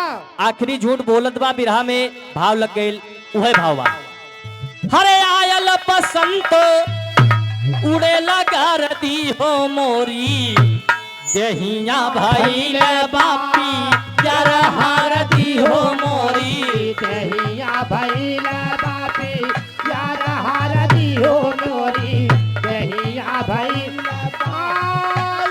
आखिरी झूठ बोलत बा बिरहा में भाव लग गई। उहे भाव बा, हरे आयल बसंत उड़े लगा रदी हो मोरी, देहिया भाई बापी यार हारदी हो मोरी। दहिया भैला बापी यार हारदी हो मोरी, दहिया भैला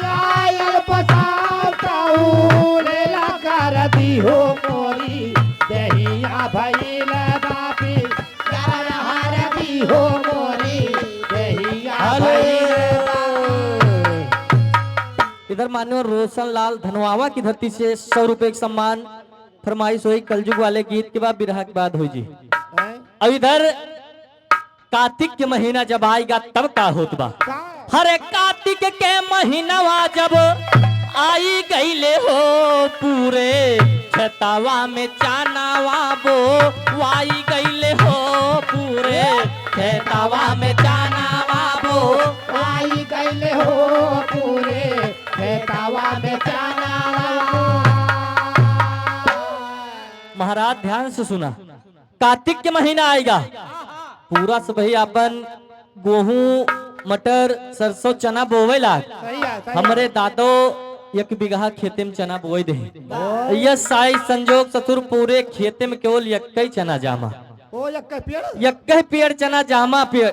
आयल बसात उड़ेला करदी हो मोरी, दहिया भैला बापी यार हारदी हो मोरी, दहिया भैला। इधर मान्य रोशन लाल धनवावा की धरती से 100 रुपए का सम्मान फरमाइश हुई। कलयुग वाले गीत के बाद बिरहा के बाद हुई जी। अब इधर कार्तिक के महीना जब आएगा तब का होत बा। हरे कार्तिक के महीनावा जब आई गईले हो पूरे, खेतावा में चानावा बो वाई गईले हो पूरे, खेतावा में चानावा बो। आई गईले हो पूरे खेतावा में चाना। महाराज ध्यान से सुना, कार्तिक के महीना आएगा पूरा सब ही अपन गेहूं मटर सरसों चना बोवेला। सही है सही है। हमरे दादो 1 बीघा खेते में चना बोए दे। यह साई संजोग ससुर पूरे खेते में केवल 1 ही चना जामा, ओ यक्का पेड़ 1 ही पेड़ चना जामा, पेड़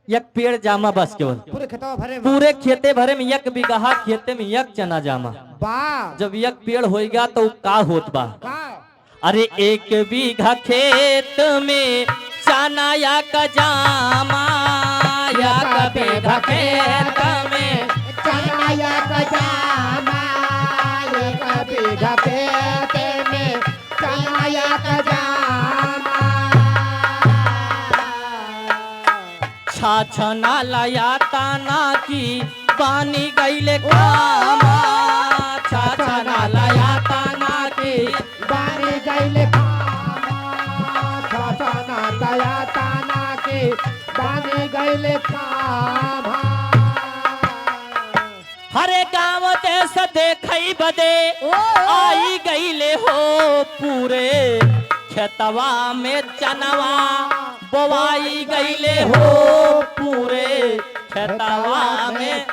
एक पेड़ जामा बस केवल। पूरे खेतवा भरे में। पूरे खेते भरे में 1 बीघा खेते में 1 चना जामा। वाह जब 1 पेड़ होएगा तो का होत बा। वाह अरे 1 बीघा खेत में चना या का जामा, या का बीघा खेत में चना या कजामा, एक बीघा खेत में चना या कजामा। छाछना लाया ताना की पानी गईले कामा, छाछना लाया ताना की बानी गईले कामा, छाछना दया ताना के बानी गईले कामा। हरे गाँव देश देखई बदे आई गईले हो पूरे, खेतवा में चनवा बोवाई गईले हो पूरे, खेतवा में।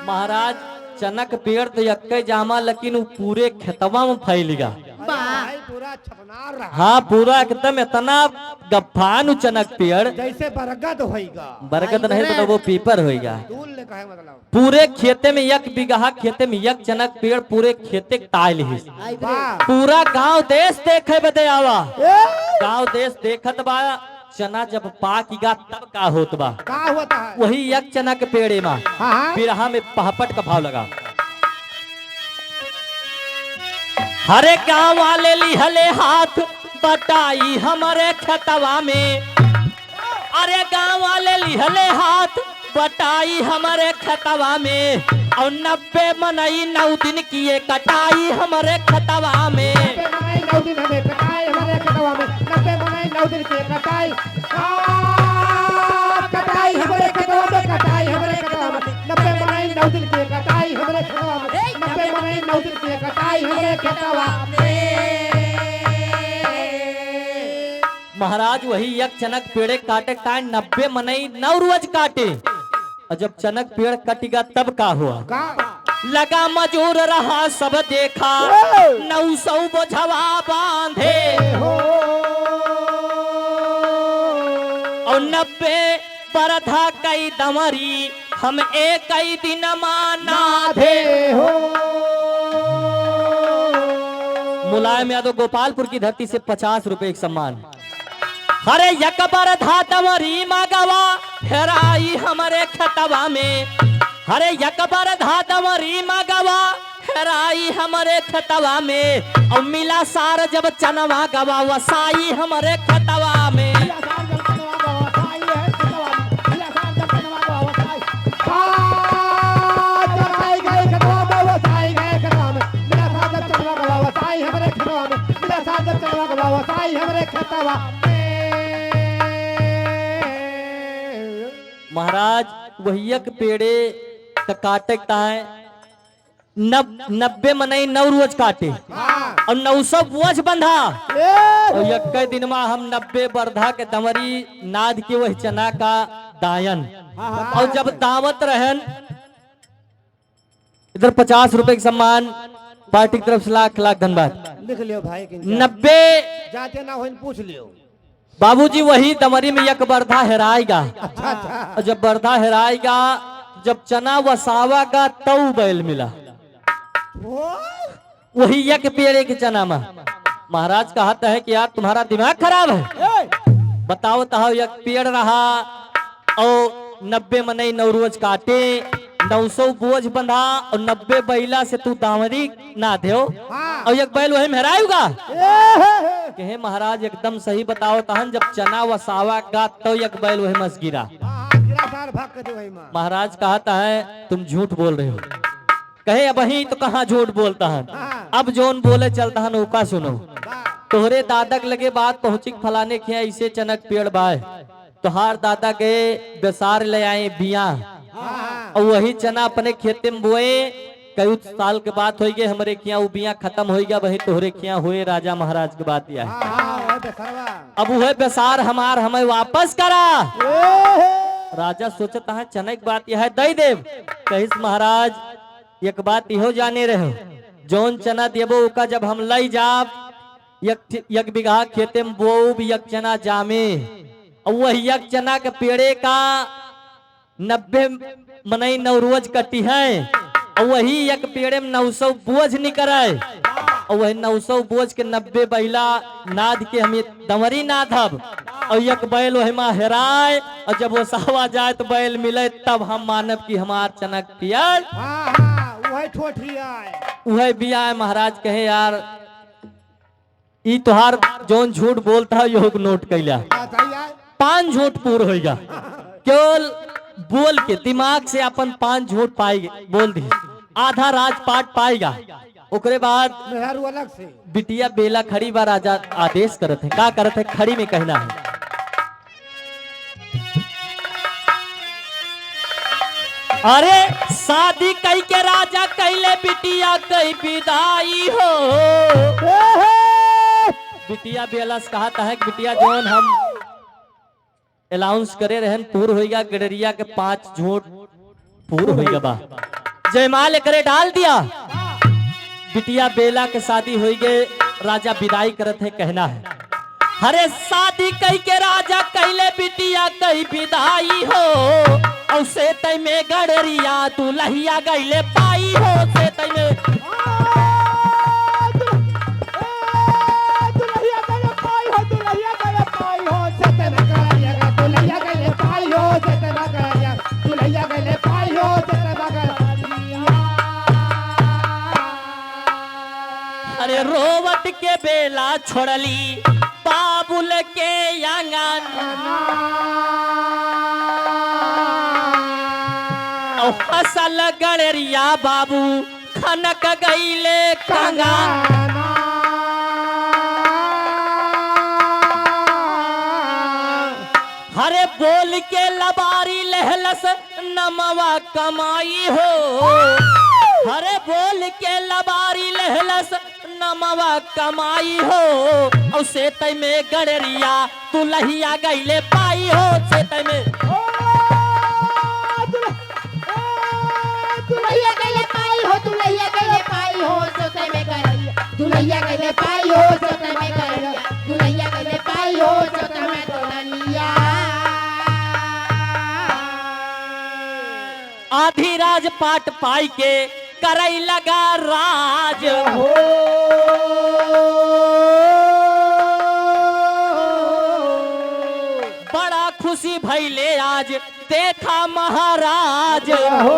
महाराज चनक पेड़ तो 1 जामा, लेकिन वो पूरे खेतवा में फैलेगा। भाई पूरा छपनार रहा हाँ पूरा एकदम इतना गफ्फान चनक पेड़। जैसे बरगद होइगा। बरगद नहीं तो वो पीपर होएगा। दूल ले कहे मतलब। पूरे खेते में 1 बीघा खेते में 1 चनक पेड़ पूरे खेते ताल ही। वाह पूरा गांव देश देखे बदे आवा, ए, गांव देश देखत बा। चना जब पाकेगा तब का होत बा। का होता है? वही 1 चना के पेड़े में हाँ हाँ बिरहा में पहपट का भाव लगा। हरे गांव वाले लिहले हाथ बटाई हमारे खेतवा में, अरे गांव वाले लिहले हाथ बटाई हमारे खेतवा में, और 90 मनई 9 दिन किए कटाई हमारे खेतवा में। 9 दिन हमें कटाई हमारे खेतवा में, 90 मनाई 9 दिन के कटाई। कटाई हमारे खेतवा में, कटाई हमारे खेतवा में, 90 मनाई 9 दिन के कटाई हमारे खेतवा में, 90 मनाई 9 दिन के कटाई हमारे खेतवा में। महाराज वही 1 चनक पेड़े काटे काट 90 मनई 9 रोज काटे। और जब चनक पेड़ कटेगा तब का हुआ? का लगा मजूर रहा सब देखा, 900 बोझवा बांधे, हो और 90 बरधा कई दमरी हम 1 ही दिन माना थे। हो मुलायम यादव गोपालपुर की धरती से 50 रुपए का सम्मान। हरे 1 बरधा दमरी मागवा हेराई हमारे खेतवा में, हरे 1 बरधा दमरी मागवा हेराई हमारे खेतवा में, और मिला सार जब चनवा गवा वसाई हमारे खेतवा में। साथ जब चलवा के व्यवसाय हमरे खेतवा महाराज वही एक पेड़े का काटे है 90 मनई 9 रोज काटे और 900 बोझ बंधा और एक दिन में हम 90 बरधा के दमरी नाद के वही चना का दायन और जब दावत रहन इधर 50 रुपए के सम्मान पार्टी की तरफ से लाख लाख धन्यवाद। लिख लियो भाई 90 जाते ना हो पूछ लियो बाबूजी वही दमरी में एक बरधा हेराएगा और जब बरधा हेराएगा जब चना वसावा का तऊ बैल मिला वही एक पेड़े के चना में महाराज कहता है कि यार तुम्हारा दिमाग खराब है बताओ तो एक पेड़ रहा और 90 मनई 9 रोज काटे 900 बोझ बंधा और 90 बैला से तू दामरी ना दे और एक बैल वही मेहरायूगा कहे महाराज एकदम सही बताओ तहन जब चना वसावा का तो एक बैल वही मस गिरा महाराज कहता है तुम झूठ बोल रहे हो कहे अब ही तो कहाँ झूठ बोलता है अब जोन बोले चलता है नौका सुनो तोहरे दादा के लगे बात पहुंची फलाने के ऐसे चनक पेड़ बाय तोहार दादा गए बेसार ले आए बिया और वही चना अपने खेते में बोए कई साल के बाद हो गए हमारे किया बिया खत्म हो गया वही तोहरे किया हुए राजा महाराज के बात यह अब वह बेसार हमें वापस करा राजा सोचता है चना की बात यह है दई देव कहिस महाराज एक बात इहो जाने रहे जौन चना देबो का जब हम लई जाब एक बीघा खेते में बोब एक चना जामे और वह एक चना के पेड़े का 90 मनई 9 रोज कटी है और वही एक पेड़े में 900 बोझ निकले और वही 900 बोझ के 90 बैला नाद के हमें दमरी नादब और एक बैल वही माँ हेराए और जब वो सावा जाए तो बैल मिले तब हम मानव की हमार चनक पियल वह भी आए महाराज कहे यार ई तुहार जोन झूठ बोलता है योग नोट कैला 5 झूठ पूर होगा केवल बोल के दिमाग से अपन 5 झूठ पाएगा बोल दी आधा राजपाट पाएगा ओकरे बाद अलग से बिटिया बेला खड़ी बार राजा आदेश करते हैं क्या करते हैं खड़ी में कहना है अरे शादी कई के राजा कैले बिटिया कई विदाई हो बिटिया बेलस कहता है कि बिटिया जोन हम अलाउंस करे रहन पूर होगा गडरिया के 5 झूठ पूर होगा बा जयमाल करे डाल दिया बिटिया बेला के शादी हो गए राजा विदाई करत है कहना है हरे शादी कई के राजा कैले बिटिया कई विदाई हो और से तई में गडरिया तू लहिया गईले पाई हो से तई में अरे रोवत के बेला छोड़ली बाबुल के आंगन और फसल गड़रिया बाबू खनक गईले कंगान हरे बोल के लबारी लहलस नमवा कमाई हो हरे बोल के लबारी लहलस नमवा कमाई हो और से तई में गड़रिया तू लहिया गईले पाई हो से तई में दुलैया गईले पाई हो दुलैया गईले पाई हो सोते में गड़रिया दुलैया गईले पाई हो सोते में गड़रिया दुलैया गईले पाई हो सोते में दुल्हनिया आधी राजपाट पाई के करई लगा राज हो बड़ा खुशी भइले आज देखा महाराज हो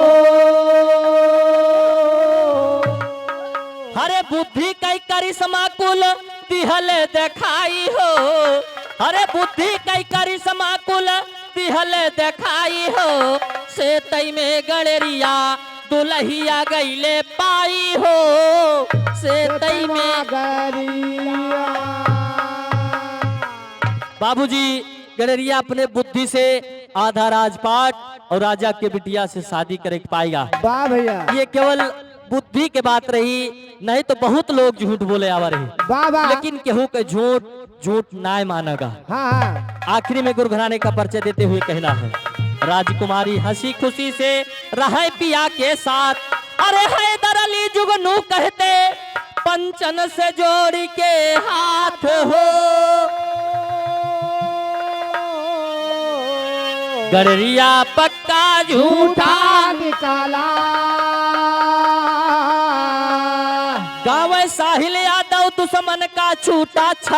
हरे बुद्धि कई करिश्मा कुल दिहले देखाई हो हरे बुद्धि कई करिश्मा कुल दिहले देखाई हो से तई में गड़रिया दुलहिया गईले पाई हो से तई में गरिया बाबूजी गडरिया अपने बुद्धि से आधा राजपाट और राजा के बिटिया से शादी कर पाएगा। वाह भैया ये केवल बुद्धि के बात रही, नहीं तो बहुत लोग झूठ बोले आवा रहे, वाह वाह लेकिन केहू के झूठ ना मानेगा। हाँ हाँ आखिरी में गुरु घराने का परिचय देते हुए कहना है, राजकुमारी हंसी खुशी से रहे पिया के साथ। अरे हैदर अली जुगनू कहते पंचन से जोड़ी के हाथ हो। गडरिया पक्का झूठा निकाला गावे साहिल यादव दुश्मन का छूटा छक